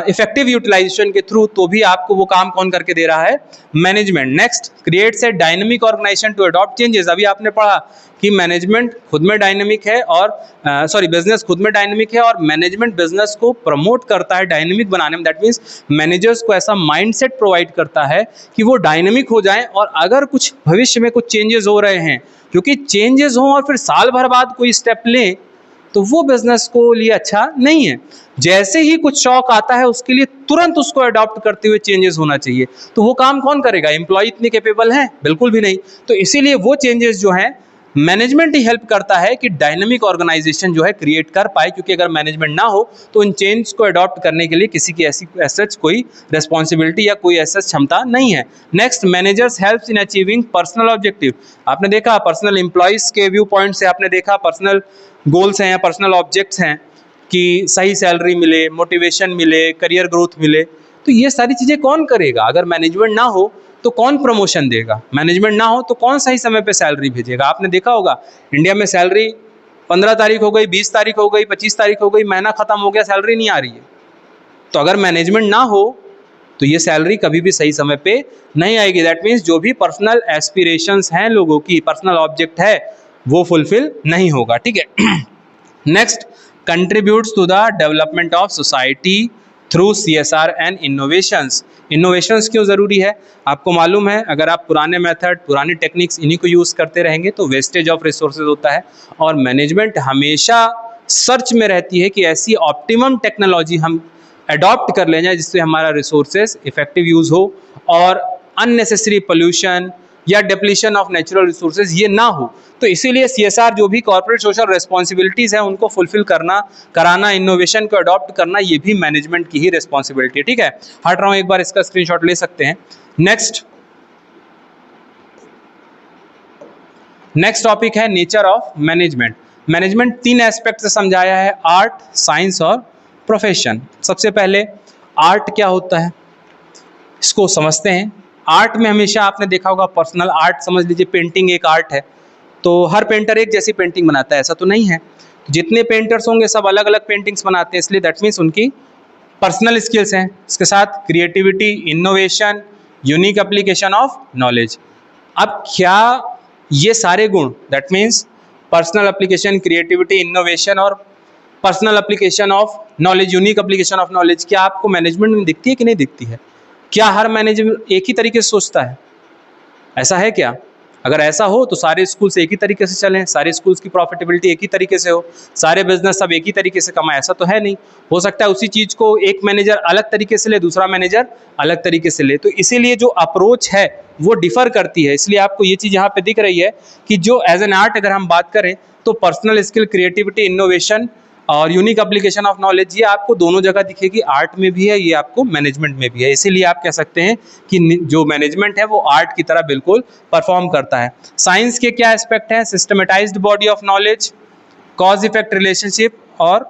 effective utilisation के थ्रू, तो भी आपको वो काम कौन करके दे रहा है? Management. Next, creates a dynamic organisation to adopt changes. अभी आपने पढ़ा कि मैनेजमेंट खुद में डायनेमिक है और बिजनेस खुद में डायनेमिक है और मैनेजमेंट बिजनेस को प्रमोट करता है डायनेमिक बनाने में। दैट मीन्स मैनेजर्स को ऐसा माइंडसेट प्रोवाइड करता है कि वो डायनेमिक हो जाएं, और अगर कुछ भविष्य में कुछ चेंजेस हो रहे हैं, क्योंकि चेंजेस हों और फिर साल भर बाद कोई स्टेप लें तो वो बिजनेस को लिए अच्छा नहीं है। जैसे ही कुछ शौक आता है उसके लिए तुरंत उसको अडॉप्ट करते हुए चेंजेस होना चाहिए। तो वो काम कौन करेगा? एम्प्लॉय इतने कैपेबल हैं? बिल्कुल भी नहीं। तो इसीलिए वो चेंजेस जो हैं मैनेजमेंट ही हेल्प करता है कि डायनेमिक ऑर्गेनाइजेशन जो है क्रिएट कर पाए, क्योंकि अगर मैनेजमेंट ना हो तो इन चेंज को अडॉप्ट करने के लिए किसी की ऐसी सच कोई रिस्पॉन्सिबिलिटी या कोई ऐसा क्षमता नहीं है। Next, managers helps in achieving personal objective. आपने देखा पर्सनल एम्प्लॉयज के व्यू पॉइंट से, आपने देखा पर्सनल गोल्स हैं या पर्सनल ऑब्जेक्ट्स हैं कि सही सैलरी मिले, मोटिवेशन मिले, करियर ग्रोथ मिले। तो ये सारी चीज़ें कौन करेगा? अगर मैनेजमेंट ना हो तो कौन प्रमोशन देगा? मैनेजमेंट ना हो तो कौन सही समय पे सैलरी भेजेगा? आपने देखा होगा इंडिया में सैलरी 15 तारीख हो गई, 20 तारीख हो गई, 25 तारीख हो गई, महीना खत्म हो गया, सैलरी नहीं आ रही है। तो अगर मैनेजमेंट ना हो तो ये सैलरी कभी भी सही समय पे नहीं आएगी। दैट मीन्स जो भी पर्सनल एस्पिरेशंस हैं लोगों की, पर्सनल ऑब्जेक्ट है, वो फुलफिल नहीं होगा। ठीक है। Next, contributes to the development of society थ्रू CSR एंड इनोवेशंस। इनोवेशंस क्यों ज़रूरी है? आपको मालूम है अगर आप पुराने मेथड, पुरानी टेक्निक्स इन्हीं को यूज़ करते रहेंगे तो वेस्टेज ऑफ रिसोर्सेज होता है, और मैनेजमेंट हमेशा सर्च में रहती है कि ऐसी ऑप्टिमम टेक्नोलॉजी हम अडॉप्ट कर ले जाए जिससे हमारा रिसोर्सेज इफेक्टिव यूज़ हो और अननेसेसरी पोल्यूशन या डिप्लीशन ऑफ नेचुरल रिसोर्सेज ये ना हो। तो इसीलिए CSR जो भी कॉर्पोरेट सोशल रिस्पॉन्सिबिलिटीज़ हैं उनको फुलफिल कराना, इनोवेशन को अडॉप्ट करना, ये भी मैनेजमेंट की ही रिस्पॉन्सिबिलिटी है। ठीक है, हट रहा हूँ, एक बार इसका स्क्रीनशॉट ले सकते हैं। नेक्स्ट टॉपिक है nature of management. Management 3 aspect से समझाया है, आर्ट, साइंस और प्रोफेशन। सबसे पहले आर्ट क्या होता है इसको समझते हैं। आर्ट में हमेशा आपने देखा होगा पर्सनल आर्ट, समझ लीजिए पेंटिंग एक आर्ट है, तो हर पेंटर एक जैसी पेंटिंग बनाता है, ऐसा तो नहीं है। जितने पेंटर्स होंगे सब अलग अलग पेंटिंग्स बनाते हैं, इसलिए दैट मीन्स उनकी पर्सनल स्किल्स हैं। इसके साथ creativity, innovation, unique application of knowledge. अब क्या ये सारे गुण, that means personal application, creativity, innovation और personal application of knowledge, unique application of knowledge, क्या आपको मैनेजमेंट में दिखती है कि नहीं दिखती है? क्या हर मैनेजर एक ही तरीके से सोचता है? ऐसा है क्या? अगर ऐसा हो तो सारे स्कूल्स एक ही तरीके से चलें, सारे स्कूल्स की प्रॉफिटेबिलिटी एक ही तरीके से हो, सारे बिजनेस सब एक ही तरीके से कमाए, ऐसा तो है नहीं। हो सकता है उसी चीज़ को एक मैनेजर अलग तरीके से ले, दूसरा मैनेजर अलग तरीके से ले। तो इसीलिए जो अप्रोच है वो डिफर करती है। इसलिए आपको ये चीज़ यहाँ पे दिख रही है कि जो एज एन आर्ट अगर हम बात करें तो पर्सनल स्किल, क्रिएटिविटी, इनोवेशन और यूनिक एप्लीकेशन ऑफ नॉलेज, ये आपको दोनों जगह दिखेगी, आर्ट में भी है, ये आपको मैनेजमेंट में भी है। इसीलिए आप कह सकते हैं कि जो मैनेजमेंट है वो आर्ट की तरह बिल्कुल परफॉर्म करता है। साइंस के क्या एस्पेक्ट हैं? Systematised body of knowledge, cause effect relationship और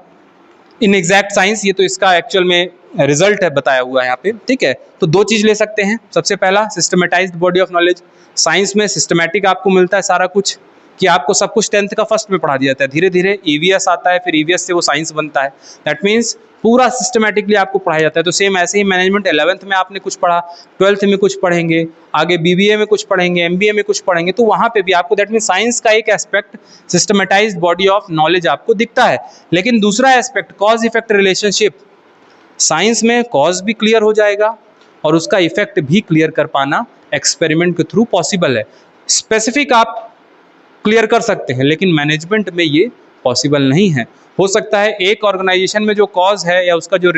इनएग्जैक्ट साइंस। ये तो इसका एक्चुअल में रिजल्ट है, बताया हुआ है यहाँ पे, ठीक है। तो दो चीज ले सकते हैं। सबसे पहला systematised body of knowledge, science में सिस्टमैटिक आपको मिलता है सारा कुछ, कि आपको सब कुछ 10th का फर्स्ट में पढ़ा दिया जाता है, धीरे धीरे ईवीएस आता है, फिर ईवीएस से वो साइंस बनता है। दैट मीन्स पूरा सिस्टमैटिकली आपको पढ़ाया जाता है। तो सेम ऐसे ही मैनेजमेंट 11th में आपने कुछ पढ़ा, 12th में कुछ पढ़ेंगे, आगे बीबीए में कुछ पढ़ेंगे, एमबीए में कुछ पढ़ेंगे, तो वहाँ पे भी आपको दैट मीन्स साइंस का एक aspect systematised body of knowledge आपको दिखता है। लेकिन दूसरा aspect cause effect relationship, science में कॉज भी क्लियर हो जाएगा और उसका इफेक्ट भी क्लियर कर पाना एक्सपेरिमेंट के थ्रू पॉसिबल है। स्पेसिफिक आप क्लियर कर सकते हैं, लेकिन मैनेजमेंट में ये पॉसिबल नहीं है। हो सकता है एक ऑर्गेनाइजेशन में जो कॉज है या उसका जो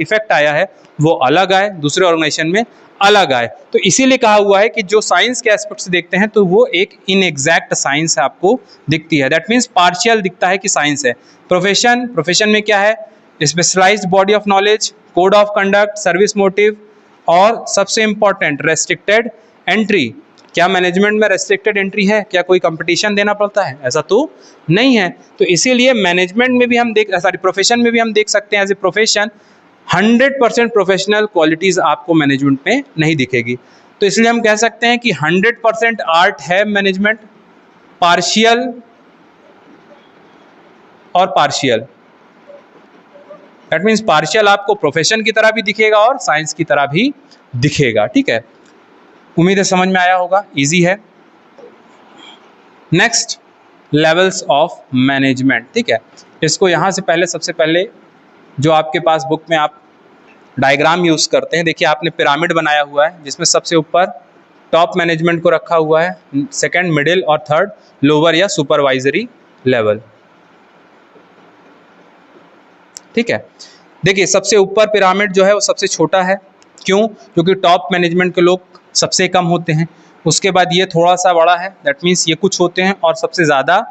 इफेक्ट आया है वो अलग आए, दूसरे ऑर्गेनाइजेशन में अलग आए। तो इसीलिए कहा हुआ है कि जो साइंस के एस्पेक्ट से देखते हैं तो वो एक इनएग्जैक्ट साइंस आपको दिखती है, दैट मीन्स पार्शियल दिखता है कि साइंस है। प्रोफेशन में क्या है? Specialised body of knowledge, code of conduct, service motive और सबसे इंपॉर्टेंट रेस्ट्रिक्टेड एंट्री। क्या मैनेजमेंट में रेस्ट्रिक्टेड एंट्री है? क्या कोई कंपटीशन देना पड़ता है? ऐसा तो नहीं है। तो इसीलिए मैनेजमेंट में भी हम प्रोफेशन में भी हम देख सकते हैं as a profession 100% professional qualities आपको मैनेजमेंट में नहीं दिखेगी। तो इसलिए हम कह सकते हैं कि 100% आर्ट है मैनेजमेंट, पार्शियल और पार्शियल। दैट मीन्स पार्शियल आपको प्रोफेशन की तरह भी दिखेगा और साइंस की तरह भी दिखेगा, ठीक है। उम्मीद है समझ में आया होगा, इजी है। नेक्स्ट, लेवल्स ऑफ मैनेजमेंट, ठीक है। इसको यहाँ से पहले सबसे पहले जो आपके पास बुक में आप डायग्राम यूज़ करते हैं, देखिए आपने पिरामिड बनाया हुआ है जिसमें सबसे ऊपर टॉप मैनेजमेंट को रखा हुआ है, सेकंड मिडिल और थर्ड लोअर या सुपरवाइजरी लेवल, ठीक है। देखिए सबसे ऊपर पिरामिड जो है वो सबसे छोटा है, क्यों? क्योंकि टॉप मैनेजमेंट के लोग सबसे कम होते हैं। उसके बाद ये थोड़ा सा बड़ा है, दैट मीन्स ये कुछ होते हैं, और सबसे ज़्यादा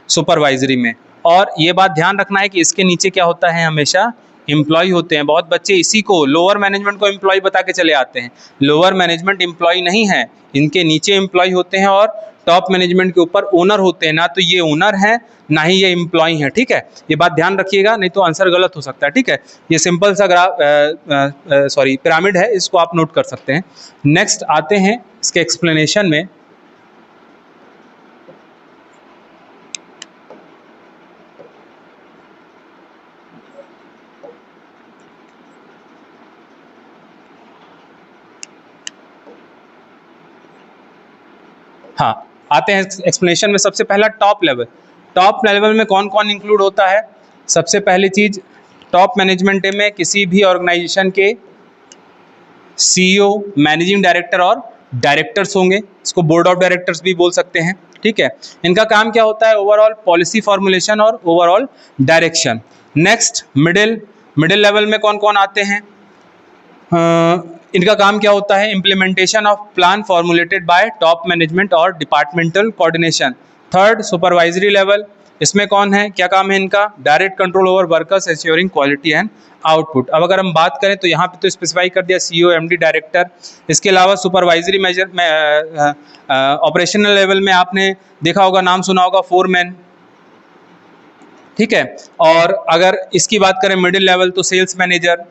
सुपरवाइजरी में। और ये बात ध्यान रखना है कि इसके नीचे क्या होता है, हमेशा एम्प्लॉय होते हैं। बहुत बच्चे इसी को लोअर मैनेजमेंट को एम्प्लॉय बता के चले आते हैं। लोअर मैनेजमेंट एम्प्लॉय नहीं है, इनके नीचे एम्प्लॉय होते हैं और टॉप मैनेजमेंट के ऊपर ओनर होते हैं। ना तो ये ओनर है ना ही ये एम्प्लॉय है, ठीक है। ये बात ध्यान रखिएगा, नहीं तो आंसर गलत हो सकता है, ठीक है। ये सिंपल सा पिरामिड है, इसको आप नोट कर सकते हैं। नेक्स्ट आते हैं इसके एक्सप्लेनेशन में। हाँ, आते हैं एक्सप्लेनेशन में। सबसे पहला टॉप लेवल। टॉप लेवल में कौन कौन इंक्लूड होता है? सबसे पहली चीज, टॉप मैनेजमेंट में किसी भी ऑर्गेनाइजेशन के सीईओ, मैनेजिंग डायरेक्टर और डायरेक्टर्स होंगे। इसको बोर्ड ऑफ डायरेक्टर्स भी बोल सकते हैं, ठीक है। इनका काम क्या होता है? ओवरऑल पॉलिसी फॉर्मुलेशन और overall direction. Next, middle level में कौन कौन आते हैं? इनका काम क्या होता है? Implementation of plan formulated by top management और departmental coordination. Third, supervisory level. इसमें कौन है, क्या काम है इनका? Direct control over workers, assuring quality and output. अब अगर हम बात करें तो यहाँ पे तो स्पेसिफाई कर दिया सीईओ, एमडी, डायरेक्टर। इसके अलावा सुपरवाइजरी मेजर में ऑपरेशनल लेवल में आपने देखा होगा, नाम सुना होगा, फोरमैन, ठीक है। और अगर इसकी बात करें मिडिल लेवल तो सेल्स मैनेजर,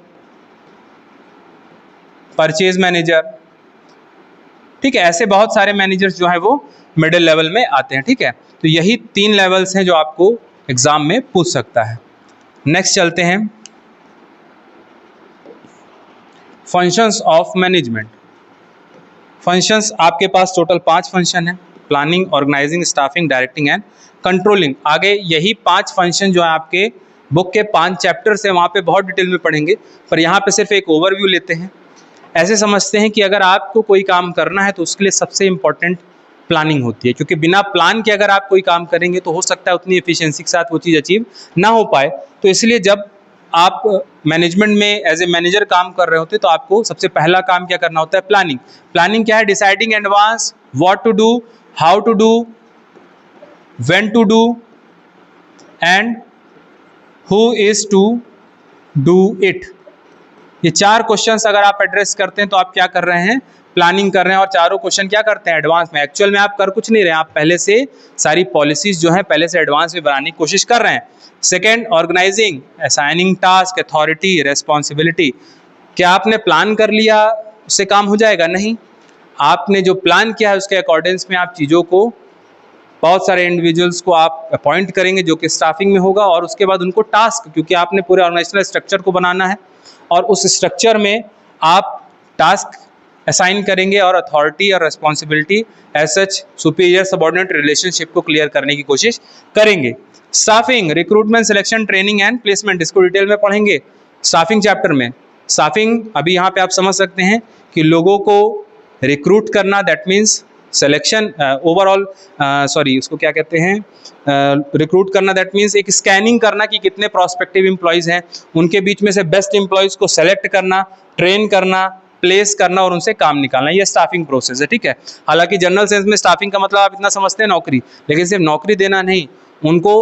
परचेज मैनेजर, ठीक है, ऐसे बहुत सारे मैनेजर्स जो है वो मिडिल लेवल में आते हैं। ठीक है, तो यही 3 लेवल्स हैं जो आपको एग्जाम में पूछ सकता है। नेक्स्ट चलते हैं, फंक्शंस ऑफ मैनेजमेंट। फंक्शंस आपके पास टोटल 5 फंक्शन है, planning, organising, staffing, directing and controlling. आगे यही 5 फंक्शन जो है आपके बुक के 5 चैप्टर से वहाँ पे बहुत डिटेल में पढ़ेंगे, पर यहाँ पे सिर्फ एक ओवरव्यू लेते हैं। ऐसे समझते हैं कि अगर आपको कोई काम करना है तो उसके लिए सबसे इम्पॉर्टेंट प्लानिंग होती है, क्योंकि बिना प्लान के अगर आप कोई काम करेंगे तो हो सकता है उतनी एफिशिएंसी के साथ वो चीज़ अचीव ना हो पाए। तो इसलिए जब आप मैनेजमेंट में एज ए मैनेजर काम कर रहे होते हैं तो आपको सबसे पहला काम क्या करना होता है, प्लानिंग। प्लानिंग क्या है, deciding advance what to do, how to do, when to do and who is to do it. ये 4 क्वेश्चंस अगर आप एड्रेस करते हैं तो आप क्या कर रहे हैं, प्लानिंग कर रहे हैं। और चारों क्वेश्चन क्या करते हैं, एडवांस में। एक्चुअल में आप कर कुछ नहीं रहे हैं, आप पहले से सारी पॉलिसीज जो है पहले से एडवांस में बनाने की कोशिश कर रहे हैं। Second, organising, assigning task, authority, responsibility. क्या आपने प्लान कर लिया उससे काम हो जाएगा? नहीं, आपने जो प्लान किया है उसके अकॉर्डेंस में आप चीज़ों को, बहुत सारे इंडिविजुअल्स को आप अपॉइंट करेंगे जो कि स्टाफिंग में होगा, और उसके बाद उनको टास्क, क्योंकि आपने पूरे ऑर्गेनाइजेशनल स्ट्रक्चर को बनाना है और उस स्ट्रक्चर में आप टास्क असाइन करेंगे और अथॉरिटी और responsibility as such superior subordinate relationship को क्लियर करने की कोशिश करेंगे। Staffing, recruitment, selection, training and placement, इसको डिटेल में पढ़ेंगे स्टाफिंग चैप्टर में। स्टाफिंग अभी यहाँ पे आप समझ सकते हैं कि लोगों को रिक्रूट करना, दैट मीन्स सिलेक्शन, ओवरऑल उसको क्या कहते हैं, रिक्रूट करना, दैट मीन्स एक स्कैनिंग करना कि कितने प्रोस्पेक्टिव एम्प्लॉयज़ हैं, उनके बीच में से बेस्ट एम्प्लॉयज़ को सेलेक्ट करना, ट्रेन करना, प्लेस करना और उनसे काम निकालना, ये स्टाफिंग प्रोसेस है। ठीक है, हालांकि जनरल सेंस में स्टाफिंग का मतलब आप इतना समझते हैं नौकरी, लेकिन सिर्फ नौकरी देना नहीं, उनको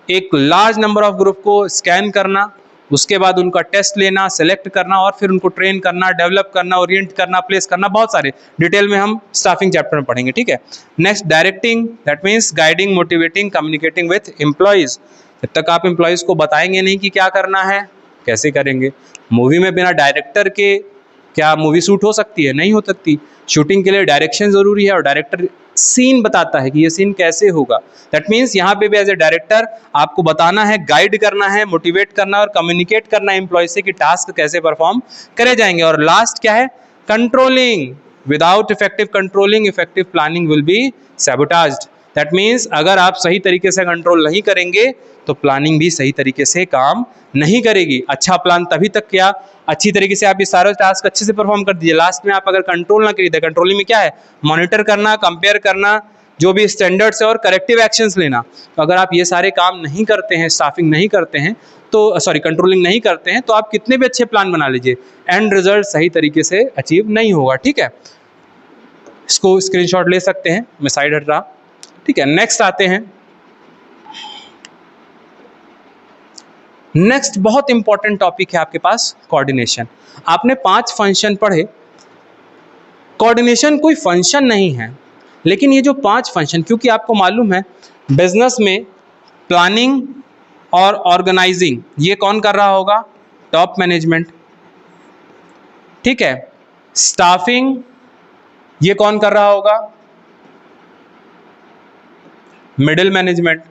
एक लार्ज नंबर ऑफ ग्रुप को स्कैन करना, उसके बाद उनका टेस्ट लेना, सेलेक्ट करना और फिर उनको ट्रेन करना, डेवलप करना, ओरिएंट करना, प्लेस करना, बहुत सारे डिटेल में हम स्टाफिंग चैप्टर में पढ़ेंगे। ठीक है, next, directing, that means guiding, motivating, communicating with employees. जब तक आप एम्प्लॉयज़ को बताएंगे नहीं कि क्या करना है, कैसे करेंगे। मूवी में बिना डायरेक्टर के क्या मूवी शूट हो सकती है? नहीं हो सकती। शूटिंग के लिए डायरेक्शन ज़रूरी है और डायरेक्टर सीन बताता है कि ये सीन कैसे होगा। दैट मीन्स यहाँ पे भी एज ए डायरेक्टर आपको बताना है, गाइड करना है, मोटिवेट करना और कम्युनिकेट करना है एम्प्लॉय से कि टास्क कैसे परफॉर्म करे जाएंगे। और लास्ट क्या है, controlling. Without effective controlling effective planning will be sabotaged. That means अगर आप सही तरीके से कंट्रोल नहीं करेंगे तो प्लानिंग भी सही तरीके से काम नहीं करेगी। अच्छा प्लान तभी तक किया, अच्छी तरीके से आप ये सारे टास्क अच्छे से परफॉर्म कर दीजिए, लास्ट में आप अगर कंट्रोल ना करिए, तो कंट्रोलिंग में क्या है, मॉनिटर करना, कंपेयर करना, जो भी स्टैंडर्ड्स है और करेक्टिव एक्शंस लेना। तो अगर आप ये सारे काम नहीं करते हैं, स्टाफिंग नहीं करते हैं तो कंट्रोलिंग नहीं करते हैं, तो आप कितने भी अच्छे प्लान बना लीजिए, एंड रिजल्ट सही तरीके से अचीव नहीं होगा। ठीक है, इसको स्क्रीनशॉट ले सकते हैं, मैं साइड हट रहा। ठीक है, नेक्स्ट आते हैं। नेक्स्ट बहुत इंपॉर्टेंट टॉपिक है आपके पास, कोऑर्डिनेशन। आपने 5 फंक्शन पढ़े, कोऑर्डिनेशन कोई फंक्शन नहीं है, लेकिन ये जो 5 फंक्शन, क्योंकि आपको मालूम है बिजनेस में प्लानिंग और ऑर्गेनाइजिंग ये कौन कर रहा होगा, टॉप मैनेजमेंट। ठीक है, स्टाफिंग ये कौन कर रहा होगा, मिडिल मैनेजमेंट।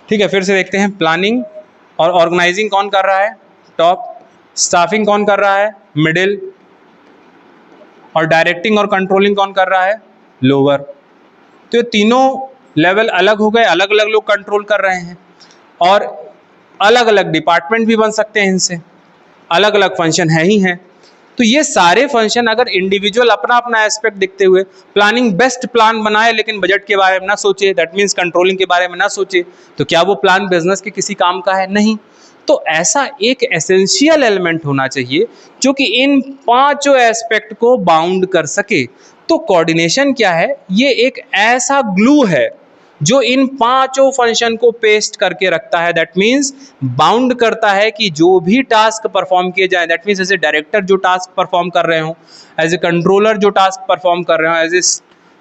ठीक है, फिर से देखते हैं, प्लानिंग और ऑर्गेनाइजिंग कौन कर रहा है, टॉप। स्टाफिंग कौन कर रहा है, मिडिल। और डायरेक्टिंग और कंट्रोलिंग कौन कर रहा है, लोअर। तो ये तीनों लेवल अलग हो गए, अलग अलग लोग कंट्रोल कर रहे हैं और अलग अलग डिपार्टमेंट भी बन सकते हैं इनसे, अलग अलग फंक्शन है ही हैं। तो ये सारे फंक्शन अगर इंडिविजुअल अपना अपना एस्पेक्ट देखते हुए प्लानिंग बेस्ट प्लान बनाए, लेकिन बजट के बारे में ना सोचे, दैट मीन्स कंट्रोलिंग के बारे में ना सोचे, तो क्या वो प्लान बिजनेस के किसी काम का है? नहीं। तो ऐसा एक एसेंशियल एलिमेंट होना चाहिए जो कि इन 5 एस्पेक्ट को बाउंड कर सके। तो कोऑर्डिनेशन क्या है, ये एक ऐसा ग्लू है जो इन पांचों फंक्शन को पेस्ट करके रखता है, दैट मीन्स बाउंड करता है कि जो भी टास्क परफॉर्म किए जाए, that means as a director जो टास्क परफॉर्म कर रहे हो, एज ए कंट्रोलर जो टास्क परफॉर्म कर रहे हो, as a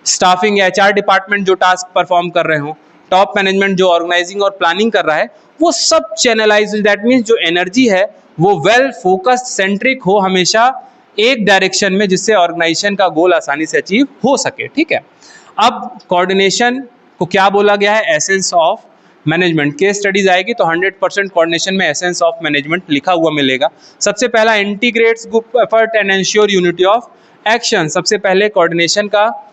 staffing HR department जो टास्क परफॉर्म कर रहे हो, टॉप मैनेजमेंट जो ऑर्गेनाइजिंग और प्लानिंग कर रहा है, वो सब चैनलाइज, दैट मीन्स जो एनर्जी है वो वेल फोकस्ड सेंट्रिक हो, हमेशा एक डायरेक्शन में, जिससे ऑर्गेनाइजेशन का गोल आसानी से अचीव हो सके। ठीक है, अब कोऑर्डिनेशन को क्या बोला गया है? Essence of management. Case studies आएगी तो 100% कोऑर्डिनेशन में एसेंस ऑफ मैनेजमेंट लिखा हुआ मिलेगा। सबसे पहला, integrates group effort and ensure unity of action. सबसे पहले कोऑर्डिनेशन का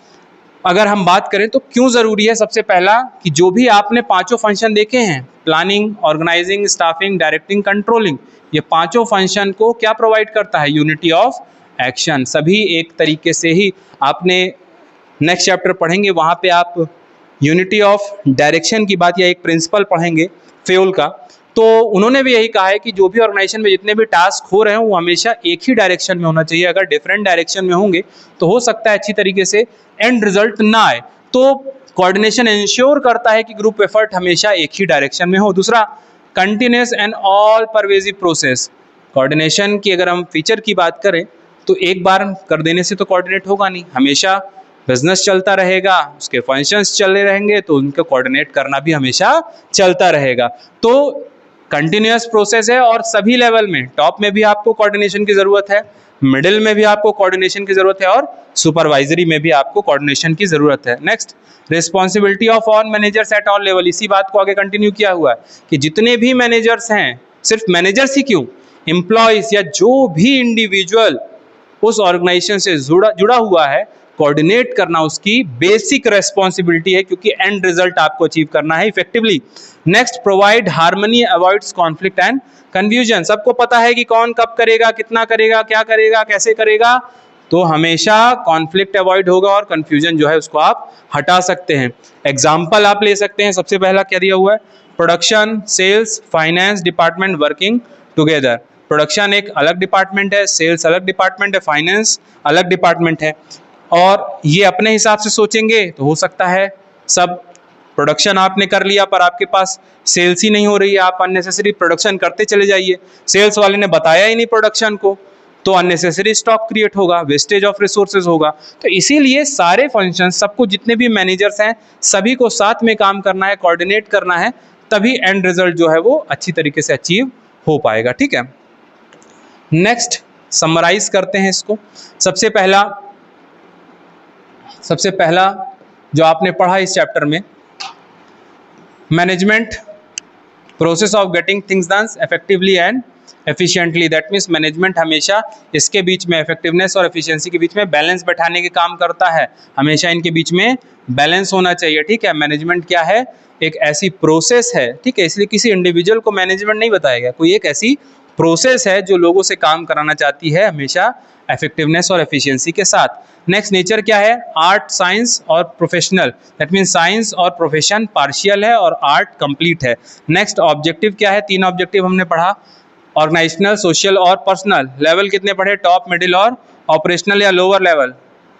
अगर हम बात करें तो क्यों ज़रूरी है? सबसे पहला कि जो भी आपने पांचों फंक्शन देखे हैं, planning, organising, staffing, directing, controlling, ये पांचों फंक्शन को क्या प्रोवाइड करता है? Unity of action. सभी एक तरीके से ही आपने नेक्स्ट चैप्टर पढ़ेंगे, वहाँ पे आप यूनिटी ऑफ डायरेक्शन की बात या एक प्रिंसिपल पढ़ेंगे फेल का, तो उन्होंने भी यही कहा है कि जो भी ऑर्गेनाइजेशन में जितने भी टास्क हो रहे हैं वो हमेशा एक ही डायरेक्शन में होना चाहिए। अगर डिफरेंट डायरेक्शन में होंगे तो हो सकता है अच्छी तरीके से एंड रिजल्ट ना आए। तो कोऑर्डिनेशन इंश्योर करता है कि ग्रुप एफर्ट हमेशा एक ही डायरेक्शन में हो। दूसरा, continuous and all pervasive process. Coordination की अगर हम फीचर की बात करें तो एक बार कर देने से तो कोऑर्डिनेट होगा नहीं, हमेशा बिजनेस चलता रहेगा, उसके फंक्शंस चले रहेंगे तो उनको कोऑर्डिनेट करना भी हमेशा चलता रहेगा। तो कंटिन्यूअस प्रोसेस है और सभी लेवल में, टॉप में भी आपको कोऑर्डिनेशन की ज़रूरत है, मिडिल में भी आपको कोऑर्डिनेशन की ज़रूरत है और सुपरवाइजरी में भी आपको कोऑर्डिनेशन की ज़रूरत है। Next, responsibility of all managers at all level. इसी बात को आगे कंटिन्यू किया हुआ है कि जितने भी मैनेजर्स हैं, सिर्फ मैनेजर्स ही क्यों, एम्प्लॉयज़ या जो भी इंडिविजुअल उस ऑर्गेनाइजेशन से जुड़ा हुआ है, कोऑर्डिनेट करना उसकी बेसिक रेस्पॉन्सिबिलिटी है, क्योंकि एंड रिजल्ट आपको अचीव करना है effectively. Next, provide harmony, avoids conflict and confusion. सबको पता है कि कौन कब करेगा, कितना करेगा, क्या करेगा, कैसे करेगा, तो हमेशा कॉन्फ्लिक्ट अवॉइड होगा और कंफ्यूजन जो है उसको आप हटा सकते हैं। एग्जाम्पल आप ले सकते हैं, सबसे पहला क्या दिया हुआ है? Production, sales, finance department working together. Production एक अलग डिपार्टमेंट है, सेल्स अलग डिपार्टमेंट है, फाइनेंस अलग डिपार्टमेंट है, और ये अपने हिसाब से सोचेंगे तो हो सकता है सब प्रोडक्शन आपने कर लिया पर आपके पास सेल्स ही नहीं हो रही है, आप अननेसेसरी प्रोडक्शन करते चले जाइए, सेल्स वाले ने बताया ही नहीं प्रोडक्शन को, तो अननेसेसरी स्टॉक क्रिएट होगा, वेस्टेज ऑफ रिसोर्सेज होगा। तो इसीलिए सारे फंक्शन, सबको, जितने भी मैनेजर्स हैं सभी को साथ में काम करना है, कोऑर्डिनेट करना है, तभी एंड रिजल्ट जो है वो अच्छी तरीके से अचीव हो पाएगा। ठीक है, नेक्स्ट समराइज करते हैं इसको। सबसे पहला जो आपने पढ़ा इस चैप्टर में, management, process of getting things done effectively and efficiently. That means management हमेशा इसके बीच में, इफेक्टिवनेस और एफिशिएंसी के बीच में बैलेंस बैठाने के काम करता है, हमेशा इनके बीच में बैलेंस होना चाहिए। ठीक है, मैनेजमेंट क्या है? एक ऐसी प्रोसेस है, ठीक है, इसलिए किसी इंडिविजुअल को मैनेजमेंट नहीं बताया गया, कोई एक ऐसी प्रोसेस है जो लोगों से काम कराना चाहती है हमेशा इफेक्टिवनेस और एफिशिएंसी के साथ। नेक्स्ट, नेचर क्या है? आर्ट, साइंस और प्रोफेशनल। दैट मीन्स साइंस और प्रोफेशन पार्शियल है और आर्ट कंप्लीट है। नेक्स्ट, ऑब्जेक्टिव क्या है? 3 ऑब्जेक्टिव हमने पढ़ा, ऑर्गेनाइजेशनल, सोशल और पर्सनल। लेवल कितने पढ़े? टॉप, मिडिल और ऑपरेशनल या लोअर लेवल।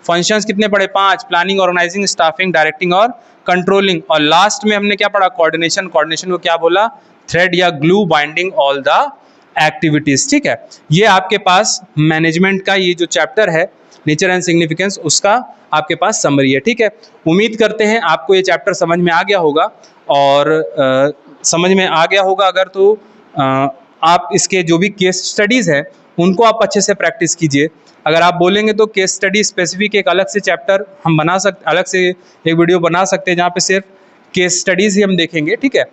फंक्शंस कितने पढ़े? 5, प्लानिंग, ऑर्गेनाइजिंग, स्टाफिंग, डायरेक्टिंग और कंट्रोलिंग। और लास्ट में हमने क्या पढ़ा? कोऑर्डिनेशन। कोऑर्डिनेशन को क्या बोला? थ्रेड या glue binding all the activities. ठीक है, ये आपके पास मैनेजमेंट का ये जो चैप्टर है, नेचर एंड सिग्निफिकेंस, उसका आपके पास समरी है। ठीक है, उम्मीद करते हैं आपको ये चैप्टर समझ में आ गया होगा, और समझ में आ गया होगा अगर तो आप इसके जो भी केस स्टडीज़ है उनको आप अच्छे से प्रैक्टिस कीजिए। अगर आप बोलेंगे तो केस स्टडी स्पेसिफिक एक अलग से चैप्टर हम बना सकते, अलग से एक वीडियो बना सकते हैं जहाँ पे सिर्फ केस स्टडीज़ ही हम देखेंगे। ठीक है,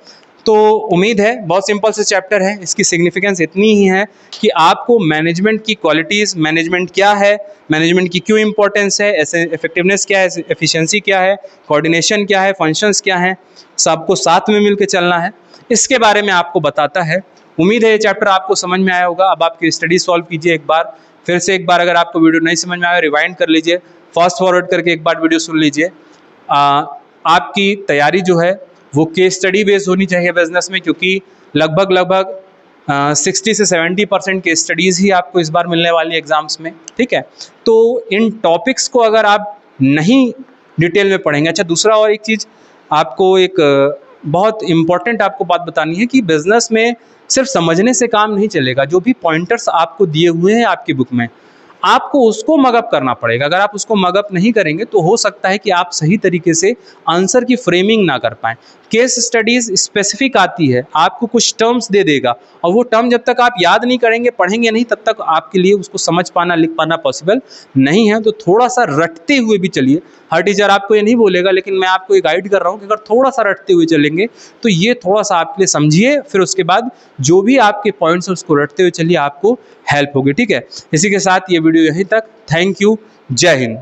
तो उम्मीद है, बहुत सिंपल से चैप्टर है, इसकी सिग्निफिकेंस इतनी ही है कि आपको मैनेजमेंट की क्वालिटीज़, मैनेजमेंट क्या है, मैनेजमेंट की क्यों इंपॉर्टेंस है, इफेक्टिवनेस क्या है, एफिशिएंसी क्या है, कोऑर्डिनेशन क्या है, फंक्शंस क्या हैं, सबको साथ में मिलकर चलना है, इसके बारे में आपको बताता है। उम्मीद है ये चैप्टर आपको समझ में आया होगा। अब आपकी स्टडी सॉल्व कीजिए एक बार, फिर से एक बार अगर आपको वीडियो नहीं समझ में आया रिवाइंड कर लीजिए, फास्ट फॉरवर्ड करके एक बार वीडियो सुन लीजिए। आपकी तैयारी जो है वो केस स्टडी बेस्ड होनी चाहिए बिजनेस में, क्योंकि लगभग 60 से 70% केस स्टडीज़ ही आपको इस बार मिलने वाली एग्जाम्स में। ठीक है, तो इन टॉपिक्स को अगर आप नहीं डिटेल में पढ़ेंगे। अच्छा, दूसरा और एक चीज़ आपको एक बहुत इम्पॉर्टेंट आपको बात बतानी है कि बिजनेस में सिर्फ समझने से काम नहीं चलेगा। जो भी पॉइंटर्स आपको दिए हुए हैं आपकी बुक में, आपको उसको मगअप करना पड़ेगा। अगर आप उसको मगअप नहीं करेंगे तो हो सकता है कि आप सही तरीके से आंसर की फ्रेमिंग ना कर पाएँ। केस स्टडीज स्पेसिफिक आती है, आपको कुछ टर्म्स दे देगा और वो टर्म जब तक आप याद नहीं करेंगे, पढ़ेंगे नहीं, तब तक आपके लिए उसको समझ पाना, लिख पाना पॉसिबल नहीं है। तो थोड़ा सा रटते हुए भी चलिए। हर टीचर आपको ये नहीं बोलेगा, लेकिन मैं आपको ये गाइड कर रहा हूँ कि अगर थोड़ा सा रटते हुए चलेंगे तो ये थोड़ा सा आपके लिए समझिए, फिर उसके बाद जो भी आपके पॉइंट्स हैं उसको रटते हुए चलिए, आपको हेल्प होगी। ठीक है, इसी के साथ ये वीडियो यहीं तक। थैंक यू, जय हिंद।